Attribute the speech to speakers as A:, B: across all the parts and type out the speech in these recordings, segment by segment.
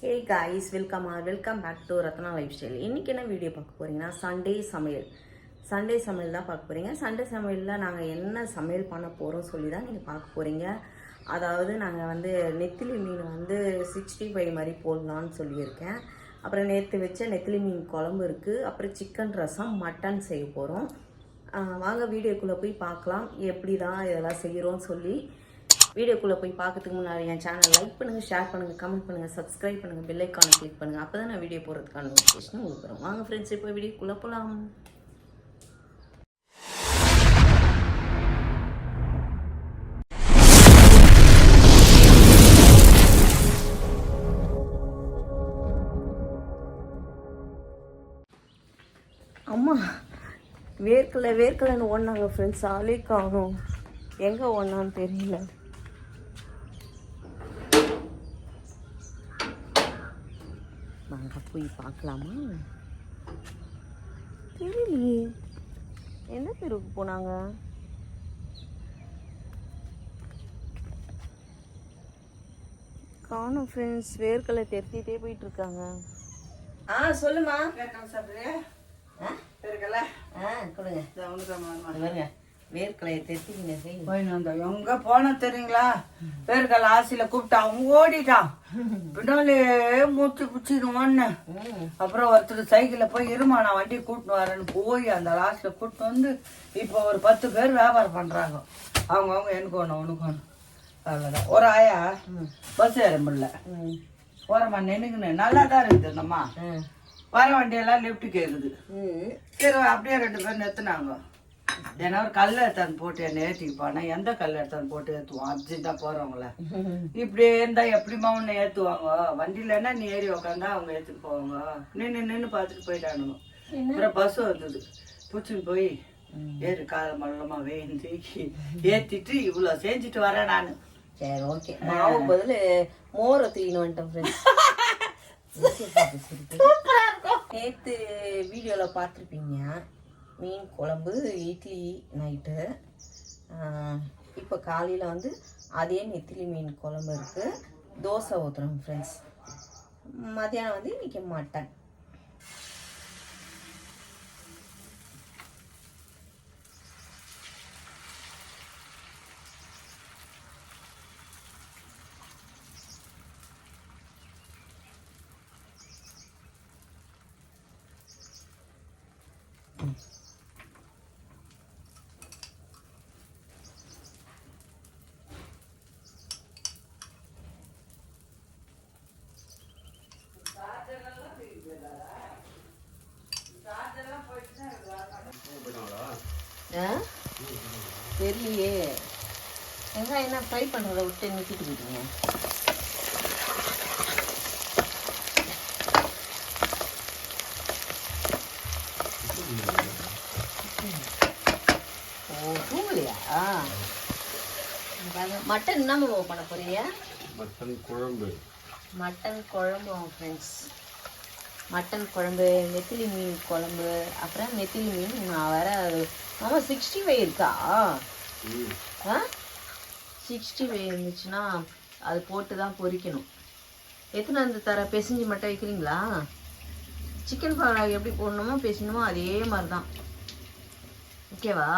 A: Hey guys, welcome back to Ratna lifestyle. இன்றைக்கி என்ன video பார்க்க போகிறீங்கன்னா சண்டே சமையல் தான் பார்க்க போகிறீங்க. சண்டே சமையலில் நாங்கள் என்ன சமையல் பண்ண போகிறோம் சொல்லி தான் நீங்கள் பார்க்க போகிறீங்க. அதாவது நாங்கள் வந்து நெத்திலி மீன் வந்து 65 மாதிரி போடலான்னு சொல்லியிருக்கேன். அப்புறம் நேற்று வச்ச நெத்திலி மீன் குழம்பு இருக்குது. அப்புறம் சிக்கன் ரசம், மட்டன் செய்ய போகிறோம். வாங்க வீடியோக்குள்ளே போய் பார்க்கலாம் எப்படி தான் இதெல்லாம் செய்கிறோன்னு சொல்லி. வீடியோக்குள்ளே போய் பார்க்கறதுக்கு முன்னாடி என் சேனல் லைக் பண்ணுங்கள், ஷேர் பண்ணுங்கள், கமெண்ட் பண்ணுங்கள், சப்ஸ்கிரைப் பண்ணுங்கள், பெல் ஐக்கானை கிளிக் பண்ணுங்கள். அப்போ தான் நான் வீடியோ போடுறதுக்கான நோட்டிஃபிகேஷன் உங்களுக்கு வரும். வாங்க ஃப்ரெண்ட்ஸ், இப்போ வீடியோக்குள்ளே போகலாம். அம்மா வேர்க்கலைன்னு ஓடினாங்க ஃப்ரெண்ட்ஸ். ஆளே காணும், எங்கே ஓடினான்னு தெரியல. வாங்க போய் பார்க்கலாமா? தெரியலையே, எந்த தெருவுக்கு போனாங்க? காணும் ஃப்ரெண்ட்ஸ், வேர்க்கலை தெரித்திட்டே போயிட்டு இருக்காங்க. சொல்லுமா. கொடுங்க, வேர்க்கலையை தெரிஞ்சுக்கிங்க.
B: எங்க போன தெரியுங்களா? வேர்க்கலை ஆசையில கூப்பிட்டா அவங்க ஓடிட்டான். பின்னாலே மூச்சு பிடிச்சிடுவான்னு. அப்புறம் ஒருத்தர் சைக்கிள்ல போய் இருமா நான் வண்டி கூட்டின்னு வரேன்னு போய் அந்த லாஸ்ட்ல கூட்டின்னு வந்து இப்போ ஒரு 10 பேர் வியாபாரம் பண்றாங்க. அவங்க எனக்கு ஒண்ணு உனக்கு ஒண்ணு, அவ்வளவுதான். ஒரு ஆயா பஸ் ஏற முடியல, ஓரமா நின்னுக்குன்னு நல்லா தான் இருக்குது. அந்தம்மா வர வண்டியெல்லாம் லிப்ட் கேக்குது. சரி அப்படியே 2 பேர் நிறுத்தினாங்க. ஏன்னா ஒரு கல் எடுத்தாந்து போட்டு என்ன ஏற்றிக்கு போனா எந்த கல் எடுத்தாந்து போட்டு ஏற்றுவோம். அர்ஜென்ட்டா போறவங்கள இப்படியே இருந்தா எப்படிமா உன்னை ஏற்றுவாங்க? வண்டியிலன்னா நீ ஏறி உக்காந்தா அவங்க ஏற்றுட்டு போவாங்க. நின்று பார்த்துட்டு போயிட்டானுங்க. அப்புறம் பஸ் வந்தது, பிடிச்சின்னு போய் ஏறு கால மல்லமா வேந்தி ஏற்றிட்டு இவ்வளோ செஞ்சுட்டு வரேன் நான்.
A: சரி, ஓகே. மாவு பதில் மோரை தூக்கின்னு வந்துட்டேன் ஃப்ரெண்ட்ஸ். நேற்று வீடியோவில் பார்த்துருப்பீங்க, மீன் குழம்பு, இட்லி நைட்டு. இப்போ காலையில் வந்து அதே நெத்திலி மீன் குழம்பு இருக்குது, தோசை ஊற்றுறோம் ஃப்ரெண்ட்ஸ். மத்தியானம் வந்து இன்றைக்கி மட்டன். தெரியலையே, வெங்காயம் என்ன ஃப்ரை பண்ணுறத விட்டு நிறுத்திட்டு போயிட்டீங்க. ஓ, தூங்கலையா? மட்டன் என்ன பண்ண போறீங்க? மட்டன் குழம்பு ஃப்ரெண்ட்ஸ். மட்டன் குழம்பு, நெத்திலி மீன் குழம்பு, அப்புறம் நெத்திலி மீன் நான் வேற. ஆமாம், 65 இருக்கா? 65 இருந்துச்சுன்னா அது போட்டு தான் பொரிக்கணும். எத்தனை அந்த தர பெசஞ்சு மட்டும் வைக்கிறீங்களா? சிக்கன் ஃப்ரை எப்படி போடணுமோ பேசணுமோ அதே மாதிரி தான். ஓகேவா?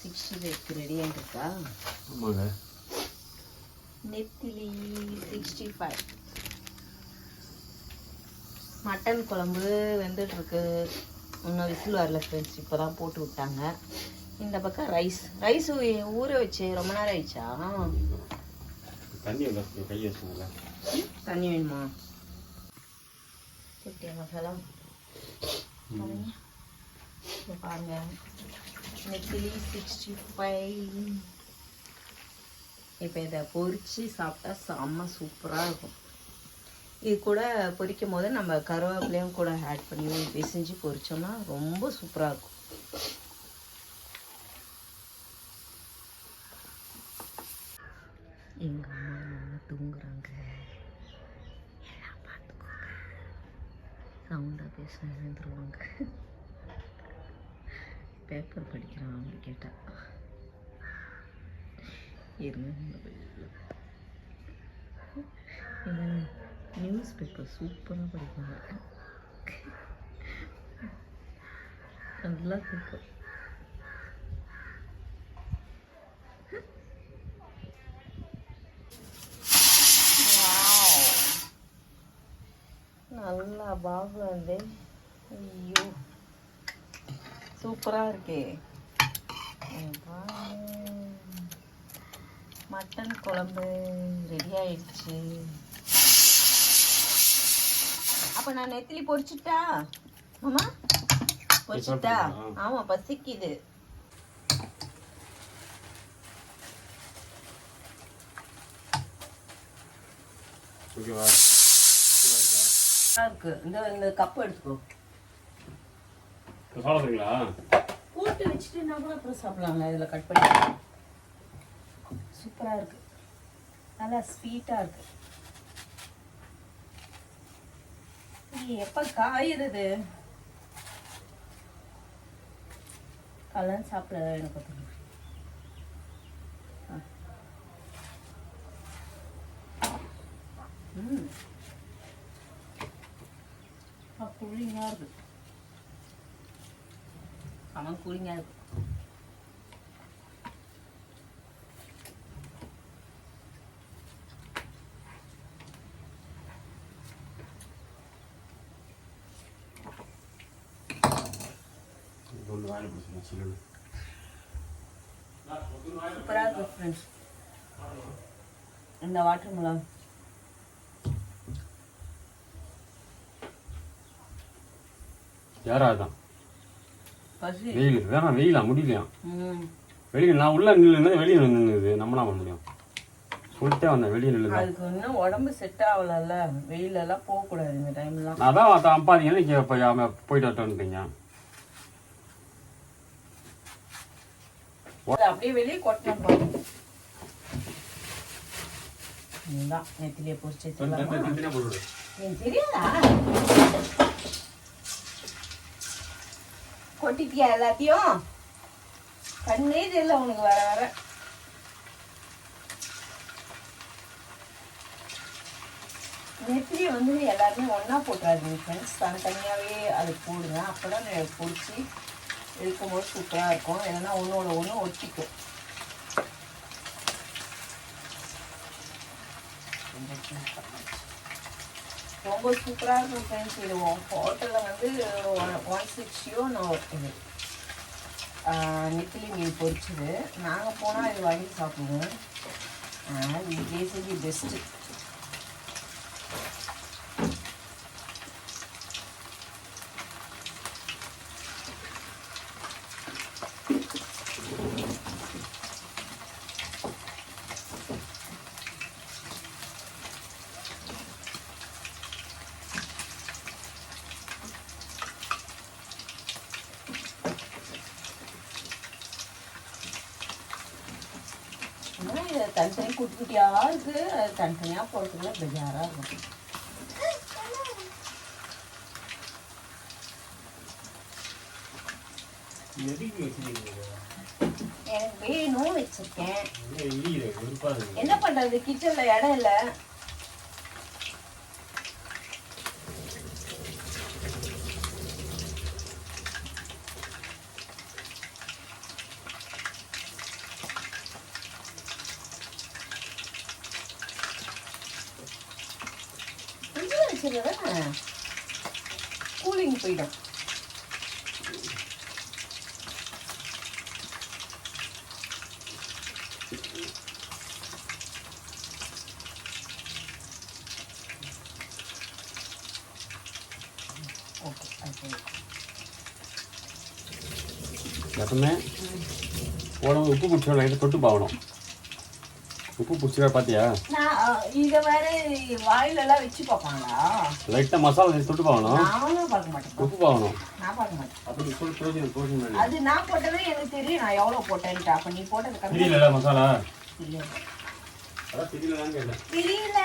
A: 65 ரெடியாக இருக்கா? நெத்திலி 65. மட்டன் குழம்பு வெந்துட்டுருக்கு. இன்னும் விசில் வரல ஃப்ரெண்ட்ஸ், இப்போ தான் போட்டு விட்டாங்க. இந்த பக்கம் ரைஸ் ஊற வச்சு ரொம்ப நேரம் ஆயிடுச்சா? தண்ணி வேணுமா? குட்டியா மசாலா பாருங்க. நெத்திலி 65. இப்போ இதை பொரித்து சாப்பிட்டா செம்ம சூப்பராக இருக்கும். இது கூட பொரிக்கும் போது நம்ம கருவேப்பிலையும் கூட ஆட் பண்ணி பிசைஞ்சு பொரிச்சோம்னா ரொம்ப சூப்பராக இருக்கும். எங்கள் அம்மா நல்லா தூங்குறாங்க, எல்லாம் பார்த்துக்கோங்க. சவுண்டாக பேசினா எழுந்துருவாங்க. பேப்பர் படிக்கிறான் அப்படி கேட்டால். இருங்க இந்த நியூஸ் பேப்பர் சூப்பராக படிப்பாங்க, நல்லா இருக்கும். நல்லா பாபு வந்து ஐயோ சூப்பராக இருக்கே. மட்டன் குழம்பு ரெடி ஆயிடுச்சு. அப்போ நான் நெத்திலி பொரிச்சுட்டா மாமா? பொரிச்சுட்டா? ஆமாம், பசிக்குது. இருக்கு இந்த கப் எடுத்துக்கோ.
C: சாப்பிடுறீங்களா?
A: போட்டு வச்சுட்டுன்னா கூட அப்புறம் சாப்பிடலாம்ல. இதில் கட் பண்ணி சூப்பராக இருக்கு, நல்லா ஸ்வீட்டாக இருக்கு. இது எப்போ காயுறது? கலந்து சாப்பிட எனக்கு தெரியும். கூலிங்காக இருக்கு, அவன் கூலிங்காக இருக்கு. சூப்பராக இருக்கு ஃப்ரெண்ட்ஸ். இந்த வாட்டர் மிலன்
C: யாராதான்
A: பசி
C: வெயில் வேணாம், வெயிலா முடியலையா? வெளியில் நான் உள்ள நின்று வெளியே நின்றுது, நம்மளா பண்ண முடியும்? சொல்லிட்டே வந்தேன் வெளியே நின்று.
A: அதுக்கு இன்னும் உடம்பு செட் ஆகலல்ல, வெயிலெல்லாம் போகக்கூடாது இந்த டைம்லாம்.
C: அதான் அம்பாதீங்கன்னு போயிட்டு வரட்டுன்றீங்க.
A: அப்படியே வெளியே கொட்டணும் பாருங்க. இதுதான் நெத்திலியை பொரிச்சு எனக்கு தெரியாதா? கொட்டிட்டியா எல்லாத்தையும்? கண்ணே தெரியல உனக்கு வர வர. நெத்திலி வந்து எல்லாருமே ஒன்றா போட்டுறாதீங்க ஃப்ரெண்ட்ஸ், தனித்தனியாகவே அது போடுங்க. அப்போ தான் பொரிச்சு இருக்கும்போது சூப்பராக இருக்கும். இல்லைன்னா ஒன்றோட ஒன்று ஒட்டிக்கும். ரொம்ப சூப்பராக இருக்கும் ஃப்ரெண்ட்ஸ். இது ஹோட்டலில் வந்து 160 இது நெத்திலி மீன் பொரிச்சது. நாங்கள் போனால் இது வாங்கி சாப்பிடுவோம். இது பேசிக்கலி பெஸ்ட்டு. தனித்தனி குட்டி குட்டியாக இருக்குது, அது தனித்தனியாக போகிறதுக்குள்ள பெஜாராக இருக்கும். எனக்கு வேணும் வச்சிருக்கேன். என்ன பண்றது, கிச்சன்ல இடம் இல்லை. கூலிங் போயிடும்.
C: எப்பவுமே போனவங்க உப்பு பிடிச்சோம், லைட்டாக தொட்டு பார்க்கணும். உப்பு பிடிச்சிக்கா பார்த்தியா?
A: இதை வேற வாயிலெல்லாம் வச்சு பார்ப்பாங்களா?
C: லைட்டாக மசாலா தொட்டு பார்க்கணும்.
A: நானும் பார்க்க மாட்டேன்,
C: உப்பு பார்க்கணும்.
A: நான் பார்க்க மாட்டேன்.
C: அப்படி போட்டு
A: அது நான் போட்டதே எனக்கு தெரியும், நான் எவ்வளோ போட்டேன்ட்டு. அப்போ நீ போட்டது கம்மி
C: தெரியல மசாலா.
A: இல்லை
C: அதான் தெரியலன்னு கேட்டேன்.
A: தெரியல.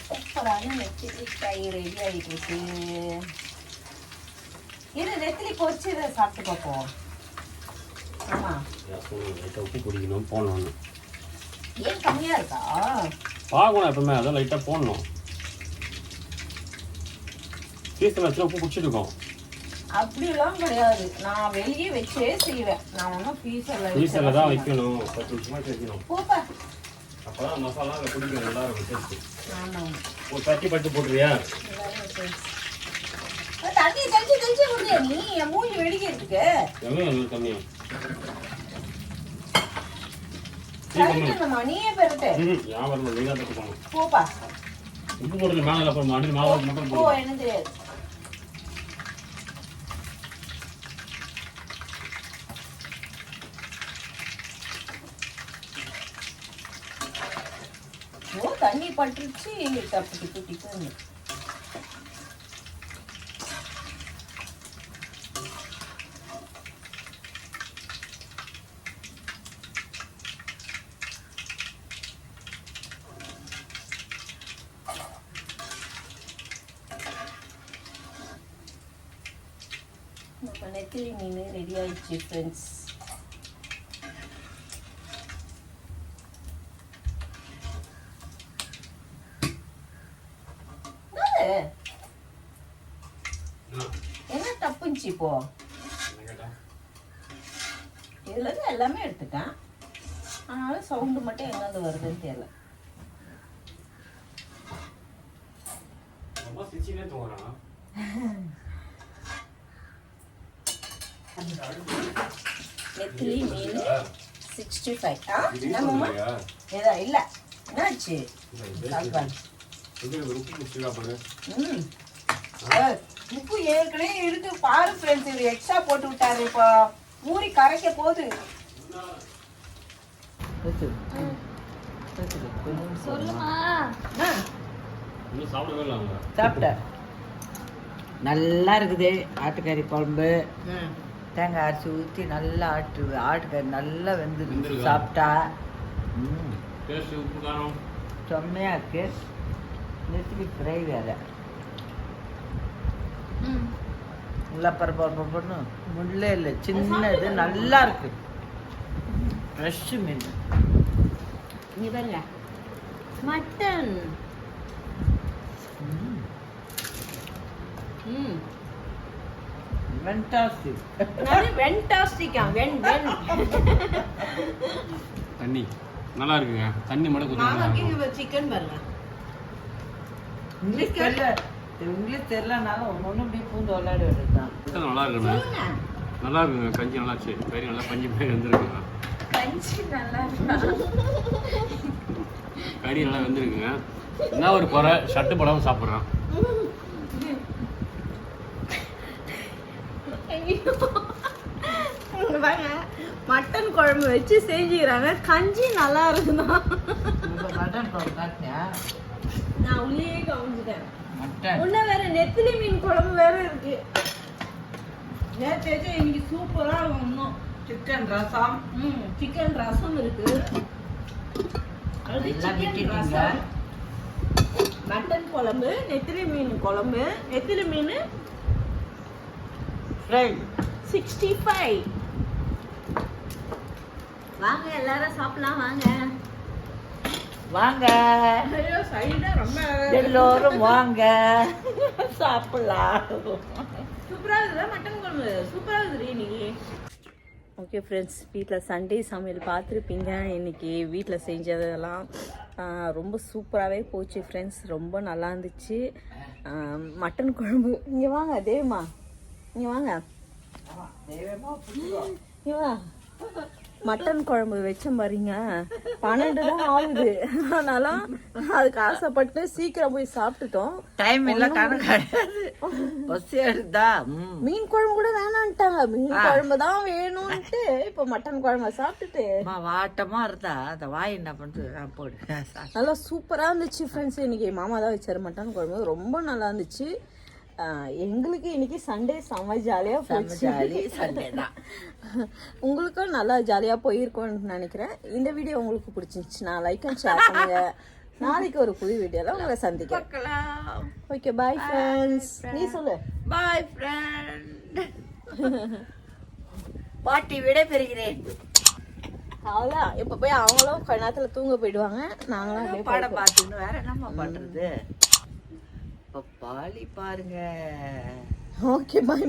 A: சூப்பரான நெத்திலி ஃப்ரை ரெடி ஆகிட்டு. இது நெத்திலி பொரிச்சு இதை சாப்பிட்டு பார்ப்போம். ஆமா
C: லைட்டாக உப்பு பிடிக்கணும் போடணும்.
A: ஏன் கம்மியா இருக்கா?
C: பார்க்கணும் எப்பவுமே அதான் லைட்டாக போடணும். சீசன் வச்சு உப்பு பிடிச்சிருக்கோம்.
A: அப்படிலாம் கிடையாது, நான் வெளியே வச்சே செய்வேன். நான் ஒன்றும்
C: ஃப்ரீசரில் தான் வைக்கணும். 10 நிமிஷமாக வைக்கணும்.
A: போப்பா.
C: அப்போதான் மசாலா அதை பிடிக்கும் நல்லா இருக்கும் டேஸ்ட்டு.
A: ஆமாம்
C: ஒரு தட்டி பட்டு போட்டுருவியா?
A: தண்ணி தெளிச்சு தெளிச்சு விடுறியா நீ? என் மூஞ்சி வெடிக்கிறதுக்கு
C: தண்ணியா
A: கரெக்டுமா, நீயே பெருட்டு.
C: வியாபாரம் நீங்க தான் போகணும்.
A: போப்பா.
C: உப்பு போடுறது மேலே இல்லை, மாடி மாவு மட்டும்
A: போ,
C: போடும்.
A: என்ன தெரியாது. ஓ, தண்ணி பட்டுருச்சு. தப்பு டிப்பு டிப்புன்னு நம்ம நெத்திலி மீன் ரெடி ஆயிடுச்சு ஃப்ரெண்ட்ஸ். என்ன தப்புச்சு இப்போ? இதுல இருந்து எல்லாமே எடுத்துட்டேன், அதனால சவுண்டு மட்டும் எங்காவது வருதுன்னு தெரியல. நெத்திலி மீன் 65. என்னம்மா? ஏதா இல்ல, என்னாச்சு? உப்பு ஏற்கனவே இருக்கு பாரு ஃப்ரெண்ட்ஸ். இவர் எக்ஸ்ட்ரா போட்டு விட்டாரு. இப்போ ஊறி கரைக்க போகுது. சொல்லுமா.
B: சாப்பிட்ட நல்லா இருக்குது. ஆட்டுக்கறி குழம்பு தேங்காய் அரைச்சி ஊற்றி நல்லா ஆட்டுக்கறி நல்லா வெந்துருக்கு. சாப்பிட்டா செம்மையாக இருக்கு. நெத்திலி ஃப்ரை வேறு நல்லா பரப்பரப்பன்னு முள்ளே இல்லை, சின்னது நல்லா இருக்கு. ஃப்ரெஷ்ஷு மீன்.
A: இங்க பாருங்க, மட்டன்.
B: வெண்டாஸ்டிக்.
A: வெண்டாஸ்டிக்கா?
C: தண்ணி நல்லா இருக்குங்க. தண்ணி மட்டும் கொஞ்சம்
A: சிக்கன் பாருங்க.
B: இங்கிலீஷ் தெரியலனாலும் ஒன்று இப்படி பூந்து விளையாட வேண்டியதுதான்.
C: நல்லா இருக்குங்க. நல்லா இருக்குங்க. கஞ்சி நல்லா கறி நல்லா பஞ்சு மாதிரி வந்துருக்குங்க. கறி நல்லா வெந்திருக்குங்க. என்ன ஒரு குறை, ஷட்டு படம் சாப்பிட்றான்.
A: மட்டன் குழம்பு வச்சு செஞ்சுக்கிறாங்க. கஞ்சி நல்லா இருக்குதா?
B: மட்டன் குழம்பு காட்டியா?
A: நான் உள்ளே கவனிச்சுட்டேன். உன்ன வேற நெத்திலி மீன் குழம்பு வேற இருக்கு. நேற்று இன்னைக்கு சூப்பரா இருக்கும். இன்னும்
B: சிக்கன் ரசம்.
A: சிக்கன் ரசம் இருக்கு. மட்டன் குழம்பு, நெத்திலி மீன் குழம்பு, நெத்திலி மீன்
B: ஃப்ரை
A: 65. வாங்க எல்லாரும் சாப்பிடலாம். வாங்க
B: வாங்க
A: ரொம்ப
B: எல்லோரும் வாங்க சாப்பிடலாம்.
A: சூப்பரா இருக்குதா மட்டன் குழம்பு? சூப்பரா இருக்குது இன்னைக்கு. ஓகே ஃப்ரெண்ட்ஸ், வீட்டில் சண்டே சமையல் பார்த்துருப்பீங்க. இன்னைக்கு வீட்டில் செஞ்சதெல்லாம் ரொம்ப சூப்பராகவே போச்சு ஃப்ரெண்ட்ஸ். ரொம்ப நல்லா இருந்துச்சு. மட்டன் குழம்பு. இங்கே வாங்க தேவமா, இங்கே வாங்க, இங்கே வா. மட்டன் குழம்பு வச்சேன் பாருங்க, 12 தான் ஆகுது. அதனால அதுக்கு ஆசைப்பட்டு சீக்கிரம் போய் சாப்பிட்டுட்டோம்.
B: டைம் இல்லை, கிடையாது.
A: மீன் குழம்பு கூட வேணான்ட்டாங்க. மீன் குழம்பு தான் வேணும்ட்டு இப்போ மட்டன் குழம்பு சாப்பிட்டுட்டு
B: வாட்டமா இருந்தா அந்த வாய் என்ன பண்ணுது போடு.
A: நல்லா சூப்பரா இருந்துச்சு ஃப்ரெண்ட்ஸ். இன்னைக்கு மாமா தான் வச்சாரு மட்டன் குழம்பு. ரொம்ப நல்லா இருந்துச்சு. எங்களுக்கு இன்னைக்கு சண்டே செம்ம ஜாலியாக போச்சு.
B: சண்டே தான்.
A: உங்களுக்கும் நல்லா ஜாலியாக போயிருக்கோன்னு நினைக்கிறேன். இந்த வீடியோ உங்களுக்கு பிடிச்சிருந்துச்சுன்னா லைக் அண்ட் ஷேர் பண்ணுங்க. நாளைக்கு ஒரு புது வீடியோல உங்களை சந்திக்கிறேன்.
B: பார்க்கலாம்.
A: Okay bye friends. நீ சொல்லு.
B: பாய் ஃப்ரெண்ட். பாட்டி விட பெறுகிறேன்.
A: அவ்வளோதான். இப்போ போய் அவங்களும் கொஞ்ச நேரத்தில் தூங்க போயிடுவாங்க. நாங்களும் அப்படியே
B: படம் பார்த்துன்னு வேற என்னம்மா பண்றது? இப்போ பாலி பாருங்க.
A: Okay bye.